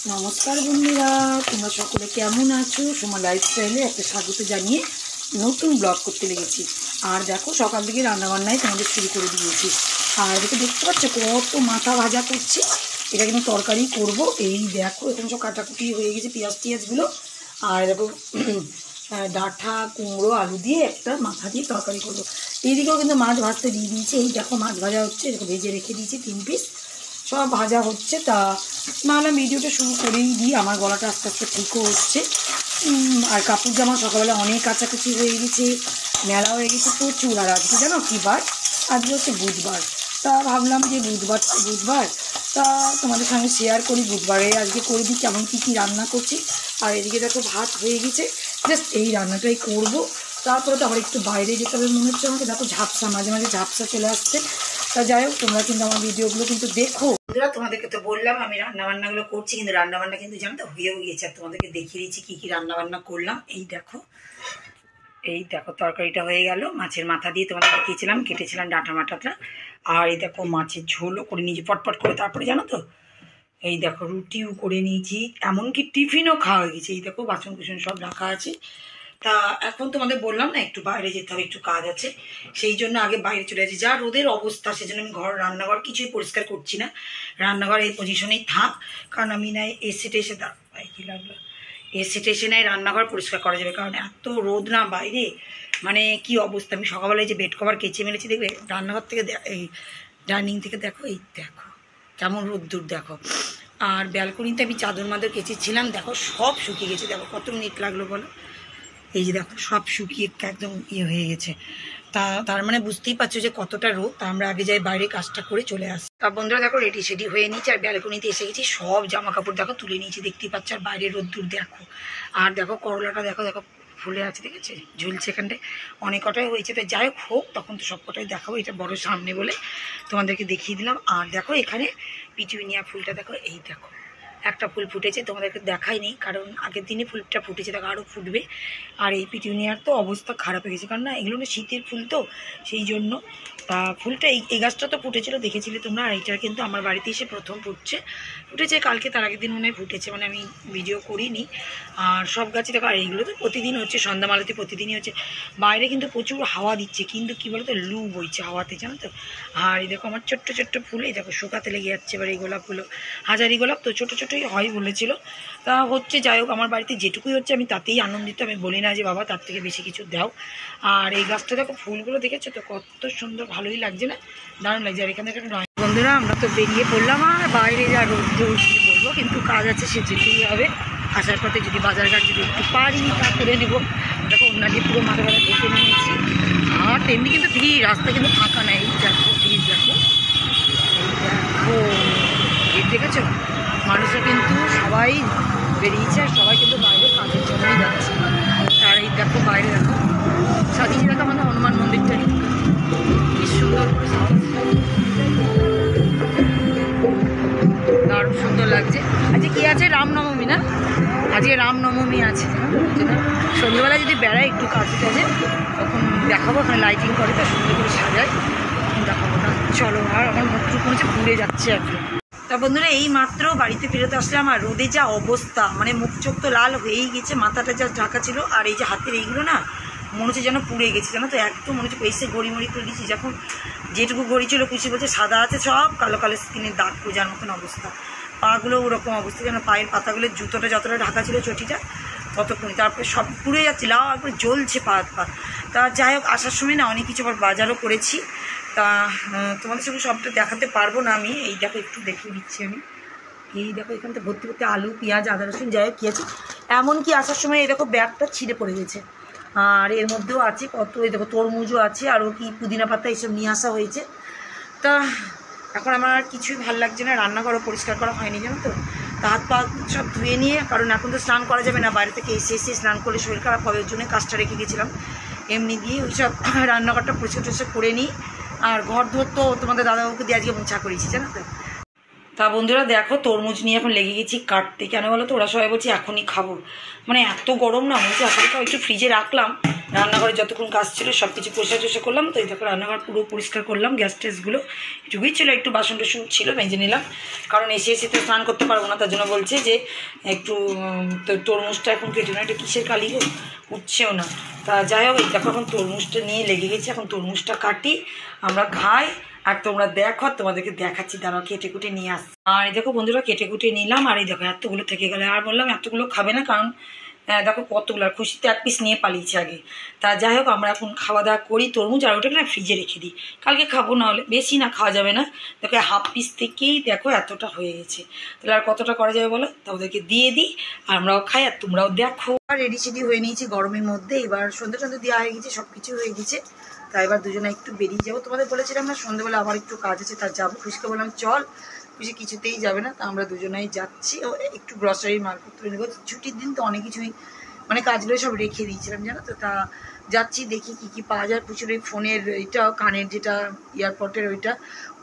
নমস্কার বন্ধুরা, তোমরা সকলে কেমন আছো? সোমা লাইফস্টাইলে একটা স্বাগত জানিয়ে নতুন ব্লগ করতে লেগেছি। আর দেখো, সকাল থেকে রান্নাবান্নায় তোমাদের শুরু করে দিয়েছি। আর এদিকে দেখতে পাচ্ছ কত মাথা ভাজা করছি। এটা কিন্তু তরকারি করব। এই দেখো, এখানে সব কাটাকুটি হয়ে গেছে, পেঁয়াজ টিয়াজগুলো। আর দেখো ডাঁটা কুমড়ো আলু দিয়ে একটা মাথা দিয়ে তরকারি করবো। এইদিকেও কিন্তু মাছ ভাজতে দিয়ে দিয়েছি। এই দেখো মাছ ভাজা হচ্ছে, এরকম ভেজে রেখে দিয়েছি 3 পিস, সব ভাজা হচ্ছে। তা নাহলে ভিডিওটা শুরু করেই দিই, আমার গলাটা আস্তে আস্তে ঠিকও হচ্ছে। আর কাপড় জামা সকালবেলা অনেক কাচাকুচি হয়ে গেছে, মেলা হয়ে গেছে প্রচুর। আর আজকে জানো কী বার? আজকে হচ্ছে বুধবার। তা ভাবলাম যে বুধবার তা তোমাদের সঙ্গে শেয়ার করি। বুধবারে আজকে করে দিই কেমন কী রান্না করছি। আর এদিকে দেখো ভাত হয়ে গেছে, জাস্ট এই রান্নাটাই করব। তারপরে তো আবার একটু বাইরে যেতে হবে মনে হচ্ছে আমাকে। দেখো ঝাপসা, মাঝে মাঝে ঝাপসা চলে আসছে। তা যাই হোক, তোমরা কিন্তু আমার ভিডিওগুলো কিন্তু দেখো। বন্ধুরা, তোমাদেরকে তো বললাম আমি রান্নাবান্নাগুলো করছি, কিন্তু রান্নাবান্না কিন্তু জানো তো হয়েও গিয়েছে। আর তোমাদেরকে দেখিয়ে দিচ্ছি কী রান্নাবান্না করলাম। এই দেখো তরকারিটা হয়ে গেল। মাছের মাথা দিয়ে তোমাদের দেখিয়েছিলাম, কেটেছিলাম ডাঁটা মাটাটা। আর এই দেখো মাছের ঝোলও করে নিয়েছি পটপট করে। তারপরে জানো তো এই দেখো রুটিও করে নিয়েছি, এমনকি টিফিনও খাওয়া হয়ে গেছে। এই দেখো বাসন কুসন সব রাখা আছে। তা এখন তোমাদের বললাম না একটু বাইরে যেতে হবে, একটু কাজ আছে, সেই জন্য আগে বাইরে চলে যাচ্ছি। যা রোদের অবস্থা, সেজন্য আমি রান্নাঘর কিছুই পরিষ্কার করছি না। রান্নাঘর এই পজিশনেই থাক, কারণ আমি না এসে কী লাগলো, এসে নাই রান্নাঘর পরিষ্কার করা যাবে, কারণ এত রোদ না বাইরে, মানে কি অবস্থা। আমি সকালবেলায় যে বেড কভার কেচে মেলেছি, দেখবে রান্নাঘর থেকে এই ডাইনিং থেকে দেখো, এই দেখো কেমন রোদ্দুর দেখো। আর ব্যালকনিতে আমি চাদর মাদর কেচেছিলাম, দেখো সব শুকিয়ে গেছে। দেখো কত মিনিট লাগলো বলো। এই যে দেখো সব শুকিয়ে একদম হয়ে গেছে। তার মানে বুঝতেই পারছো যে কতটা রোদ। তা আমরা আগে যাই বাইরে কাজটা করে চলে আসি। তা বন্ধুরা দেখো রেডি সেডি হয়ে নিয়েছি, আর ব্যালকনিতে এসে গেছি। সব জামা কাপড় দেখো তুলে নিয়েছি, দেখতেই পাচ্ছ। আর বাইরে রোদ্দুর দেখো। আর দেখো করলাটা দেখো ফুলে আছে, দেখেছে ঝুলছে এখানটায়, অনেক কটাই হয়েছে। তো যাই হোক, তখন তো সব কটাই দেখাবো, এটা বড় সামনে বলে তোমাদেরকে দেখিয়ে দিলাম। আর দেখো এখানে পিটুনিয়া ফুলটা দেখো, এই দেখো একটা ফুল ফুটেছে, তোমাদেরকে দেখাইনি কারণ আগের দিনই ফুলটা ফুটেছে, দেখো আরও ফুটবে। আর এই পিটুনিয়ার তো অবস্থা খারাপ হয়ে গেছে, কারণ না এগুলো না শীতের ফুল তো, সেই জন্য। তা ফুলটা এই গাছটা তো ফুটেছিল, দেখেছিলে তোমরা। আর এইটার কিন্তু আমার বাড়িতে এসে প্রথম ফুটেছে কালকে, তার আগের দিন মনে হয় ফুটেছে, মানে আমি ভিডিও করিনি। আর সব গাছে দেখো, আর এইগুলো তো প্রতিদিন হচ্ছে, সন্ধ্যামালাতে প্রতিদিনই হচ্ছে। বাইরে কিন্তু প্রচুর হাওয়া দিচ্ছে, কিন্তু কী বলতো লু বইছে হাওয়াতে, জানো তো। আর এই দেখো আমার ছোট্ট ছোট্ট ফুল, এই দেখো শুকাতে লেগে যাচ্ছে। এবার এই গোলাপগুলো হাজারি গোলাপ তো, ছোটো ছোটোই হয় বলেছিল, তা হচ্ছে। যাই হোক, আমার বাড়িতে যেটুকুই হচ্ছে আমি তাতেই আনন্দিত। আমি বলি না যে বাবা তার থেকে বেশি কিছু দাও। আর এই গাছটা দেখো ফুলগুলো দেখেছো তো কত সুন্দর, ভালোই লাগছে না, দারুণ লাগছে। আর এখান থেকে বন্ধুরা আমরা তো বেরিয়ে পড়লাম। আর বাইরে যা রোদ্দুর কী বলবো, কিন্তু কাজ আছে, সে যেতেই হবে। আসার পথে যদি বাজারঘাট যদি একটু পারি তা করে নেবো। দেখো অন্যান্য পুরো মাথা ব্যথা দেখে নিয়েছি। আর তেমনি কিন্তু ভিড়, রাস্তা কিন্তু ফাঁকা নেই। দেখো ভিড় দেখো, ভিড় দেখেছো। মানুষরা কিন্তু সবাই বেরিয়েছে, আর সবাই কিন্তু বাইরে কাজের জন্যই যাচ্ছে। আর এই দেখো বাইরে দেখো সাজিয়ে দেখো আমাদের হনুমান মন্দিরটা, কি সুন্দর করে দারুণ সুন্দর লাগছে। আজকে কি আছে? রামনবমী না? আজকে রামনবমী আছে, সন্ধ্যেবেলা যদি বেড়ায় একটু কাছে টাজে তখন দেখাবো। ওখানে লাইটিং করে তো সুন্দর করে সাজায়, দেখাবো না। চলো, আর আমার মুখটুকু মনে হচ্ছে পুড়ে যাচ্ছে একদম। তা বন্ধুরা এই মাত্র বাড়িতে ফেরত আসলাম। আর রোদে যা অবস্থা, মানে মুখ চোখ তো লাল হয়েই গেছে, মাথাটা যা ঢাকা ছিল। আর এই যে হাতের এইগুলো না মনে হচ্ছে যেন পুড়ে গেছে, জানো তো। একদম মনে হচ্ছে এসে ঘড়ি করে দিয়েছি, যখন যেটুকু ঘড়ি ছিল কুচি বলছে সাদা আছে, সব কালো কালো স্কিনের দাগ পূজার মতন অবস্থা। পাগুলো ওরকম অবস্থা, যেন পায়ের পাতাগুলোর জুতোটা যতটা ঢাকা ছিল চটিটা ততক্ষণই, তারপরে সব পুড়ে যাচ্ছে, লাও একবার জ্বলছে পা। তা যাই হোক, আসার সময় না অনেক কিছু আবার বাজারও করেছি। তা তোমাদের সঙ্গে সবটা দেখাতে পারবো না আমি। এই দেখো একটু দেখিয়ে দিচ্ছি আমি। এই দেখো এখান থেকে ভর্তি ভর্তি আলু পেঁয়াজ আদা রসুন যাই হোক কী আছে। এমনকি আসার সময় এই দেখো ব্যাগটা ছিঁড়ে পড়ে গেছে। আর এর মধ্যেও আছে কত, এই দেখো তরমুজও আছে, আরও কি পুদিনা পাতা এইসব নিয়ে আসা হয়েছে। তা এখন আমার আর কিছুই ভালো লাগছে না, রান্নাঘরও পরিষ্কার করা হয়নি, জানো তো। তা হাত পা সব ধুয়ে নিয়ে, কারণ এখন তো স্নান করা যাবে না, বাইরে থেকে এসে স্নান করলে শরীর খারাপ হবে, ওই জন্য কাজটা রেখে গেছিলাম। এমনি দিয়ে ওই সব রান্নাঘরটা পরিষ্কার টরিষ্কার করে নিই। আর ঘর ধর তো তোমাদের দাদাবাবুকে দিয়ে আজকে মোছা করেছি, জানো তো। তা বন্ধুরা দেখো তরমুজ নিয়ে এখন লেগে গেছি কাটতে। কেন বলো তো, ওরা সবাই বলছে এখনই খাবো, মানে এত গরম না বলছে এখন খাও। একটু ফ্রিজে রাখলাম, রান্নাঘরে যতক্ষণ কাজ ছিল সব কিছু পরিষ্কার করলাম। তো এই দেখো রান্নাঘর পুরো পরিষ্কার করলাম, গ্যাস ট্যাসগুলো এটুকুই ছিল, একটু বাসন টাসন ছিল মেজে নিলাম, কারণ এসে তো স্নান করতে পারবো না। তার জন্য বলছে যে একটু তরমুজটা এখন কেটে না, এটা কিসের কালি গো, উঠছেও না। তা যাই হোক, এই দেখো এখন তরমুজটা নিয়ে লেগে গেছে, এখন তরমুজটা কাটি আমরা খাই। আর তোমরা দেখো, তোমাদেরকে দেখাচ্ছি, দাঁড়াও কেটে কুটে নিয়ে আসছি। আর এই দেখো বন্ধুরা কেটে কুটে নিলাম, আর এই দেখো এতগুলো থেকে গেলে। আর বললাম এতগুলো খাবে না, কারণ দেখো কতগুলো, আর খুশিতে এক পিস নিয়ে পালিয়েছে আগে। তা যাই হোক আমরা এখন খাওয়া দাওয়া করি তরমুজ, আর ওটাকে না ফ্রিজে রেখে দিই, কালকে খাবো, না হলে বেশি না খাওয়া যাবে না। দেখো হাফ পিস থেকেই দেখো এতটা হয়ে গেছে, তাহলে আর কতটা করা যাবে বলো। তা ওদেরকে দিয়ে দিই, আর আমরাও খাই, আর তোমরাও দেখো। আর রেডি সেডি হয়ে নিয়েছি গরমের মধ্যে, এবার সন্ধ্যে টন্ধে দেওয়া হয়ে গেছে, সব কিছু হয়ে গেছে। তাই এবার দুজনে একটু বেরিয়ে যাবো। তোমাদের বলেছিলাম না সন্ধ্যেবেলা আবার একটু কাজ আছে, তার যাবো। খুশিকে বললাম চল, খুশি কিছুতেই যাবে না। তা আমরা দুজনেই যাচ্ছি, ও একটু গ্রসারির মালপত্র নেবো। ছুটির দিন তো অনেক কিছুই, মানে কাজগুলো সব রেখে দিয়েছিলাম জানো তো। তা যাচ্ছি, দেখি কী কী পাওয়া যায়। খুশির ওই ফোনের এইটা, কানের যেটা এয়ারপোর্টের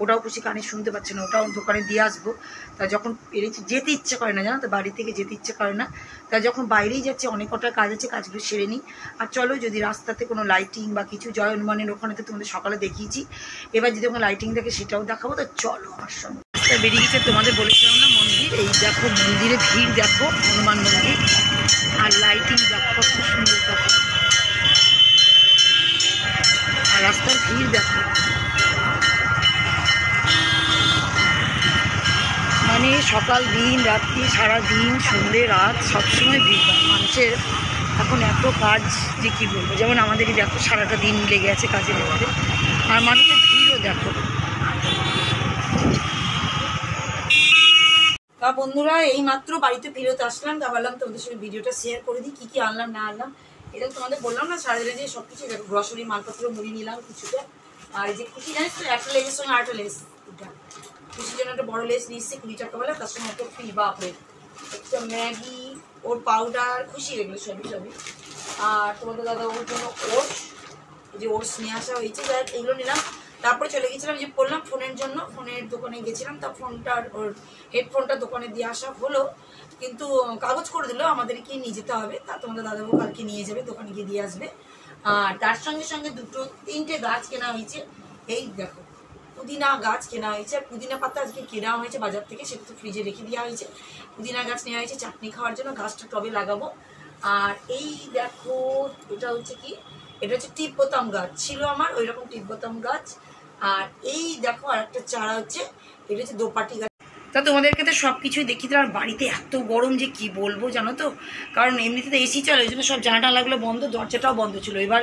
ওটাও খুশি কানে শুনতে পাচ্ছে না, ওটাও দোকানে দিয়ে আসবো। তা যখন পেরেছি, যেতে ইচ্ছে করে না জানো তো, বাড়ি থেকে যেতে ইচ্ছে করে না। তা যখন বাইরেই যাচ্ছে, অনেক কটা কাজ আছে, কাজগুলো সেরে নিই। আর চলো, যদি রাস্তাতে কোনো লাইটিং বা কিছু, জয় হনুমানের ওখানে তো তোমাদের সকালে দেখিয়েছি, এবার যদি কোনো লাইটিং দেখে সেটাও দেখাবো। তো চলো আমার সঙ্গে। বেরিয়ে গেছে, তোমাদের বলেছিলাম না মন্দির, এই দেখো মন্দিরে ভিড় দেখো, হনুমান মন্দির, আর লাইটিং দেখো খুব সুন্দর দেখো, আর রাস্তার ভিড় দেখো, মানে সকাল দিন রাত্রি, সারা দিন সন্ধ্যে রাত সবসময় ভিড়। মানুষের এখন এত কাজ যে কী বলবো, যেমন আমাদেরই দেখো সারাটা দিন লেগে আছে কাজের মধ্যে, আর মানুষের ভিড়ও দেখো। তা বন্ধুরা এই মাত্র বাড়িতে ফেরত আসলাম, তা বললাম তোমাদের সঙ্গে ভিডিওটা শেয়ার করে দিই, কী কী আনলাম না আনলাম। এটা তোমাদের বললাম না সারাদিনে যে সব কিছু দেখো, গ্রসারি মালপত্র মুড়ি নিলাম কিছুটা। আর এই যে খুশি জানিস তো, একটা লেসের সঙ্গে আরেকটা লেস, এটা খুশির জন্য একটা বড় লেস নিচ্ছে 20 টাকা বলে, তার সঙ্গে একটা ফ্রি বাপরে, একটা ম্যাগি, ওর পাউডার, খুশি এগুলো সবই। আর তোমাদের দাদা ওর জন্য ওটস, এই যে ওটস নিয়ে আসা হয়েছে, যাই এগুলো নিলাম। তারপরে চলে গেছিলাম, যে বললাম ফোনের জন্য, ফোনের দোকানে গেছিলাম। তা ফোনটার, ওর হেডফোনটা দোকানে দিয়ে আসা হলো, কিন্তু কাগজ করে দিল আমাদেরকে নিয়ে যেতে হবে। তা তোমাদের দাদাবাবু কালকে নিয়ে যাবে, দোকানে গিয়ে দিয়ে আসবে। আর তার সঙ্গে সঙ্গে তিনটে গাছ কেনা হয়েছে। এই দেখো পুদিনা গাছ কেনা হয়েছে, আর পুদিনা পাতা আজকে কেনা হয়েছে বাজার থেকে, সেটা তো ফ্রিজে রেখে দেওয়া হয়েছে। পুদিনা গাছ নেওয়া হয়েছে চাটনি খাওয়ার জন্য, গাছটা টবে লাগাবো। আর এই দেখো এটা হচ্ছে কি, এটা হচ্ছে টিপবোতাম গাছ ছিল আমার, ওই রকম টিপবোতাম গাছ। আর এই দেখো আর একটা চারা হচ্ছে, এটা হচ্ছে দোপাটি গাছ। তা তোমাদেরকে তো সব কিছুই দেখি দিলাম। আর বাড়িতে এত গরম যে কি বলবো জানো তো, কারণ এমনিতে তো এসি চলে, ওই জন্য সব জানাটা লাগলো বন্ধ, দরজাটাও বন্ধ ছিল। এবার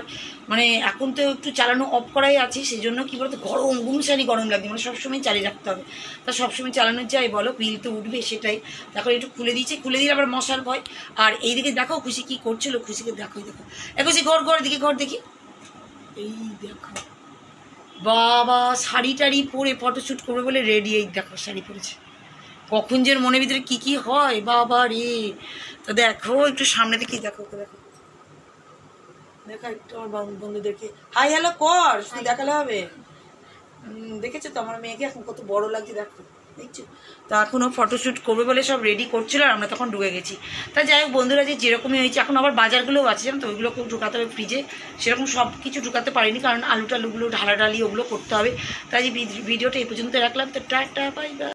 মানে এখন তো একটু চালানো অফ করাই আছে, সেই জন্য কী বলতো গরম, গুমসানি গরম লাগছে, মানে সবসময় চালিয়ে রাখতে হবে। তা সবসময় চালানো যাই বলো, বিল তো উঠবে, সেটাই। তারপরে একটু খুলে দিয়েছি, খুলে দিলে আবার মশার ভয়। আর এইদিকে দেখো খুশি কি করছিল, খুশিকে দেখো, দেখো খুশি ঘর দেখি, ঘর দেখি, এই দেখো বাবা শাড়ি টাড়ি পরে ফটোশ্যুট করবে বলে রেডি, এই দেখো শাড়ি পরেছে। কখন যে মনের ভিতরে কি কি হয় বাবা রে। তো দেখো একটু সামনে থেকে দেখো, দেখো দেখো একটু আমার বন্ধুদেরকে হাই হ্যালো কর, শুধু দেখালে হবে। দেখেছো তো আমার মেয়েকে এখন কত বড় লাগছে দেখো, দেখছো। তা এখনও ফটোশ্যুট করবে বলে সব রেডি করছিল, আর আমরা তখন ঢুকে গেছি। তা যাই হোক বন্ধুরা, যে যেরকমই হয়েছে, এখন আবার বাজারগুলোও আছে জানো তো, ওইগুলোকেও ঢুকাতে হবে ফ্রিজে। সেরকম সব কিছু ঢুকাতে পারিনি, কারণ আলু টালুগুলো ঢালাঢালি ওগুলো করতে হবে। তাই যে ভিডিওটা এই পর্যন্ত রাখলাম। তো টাটা বাই বাই।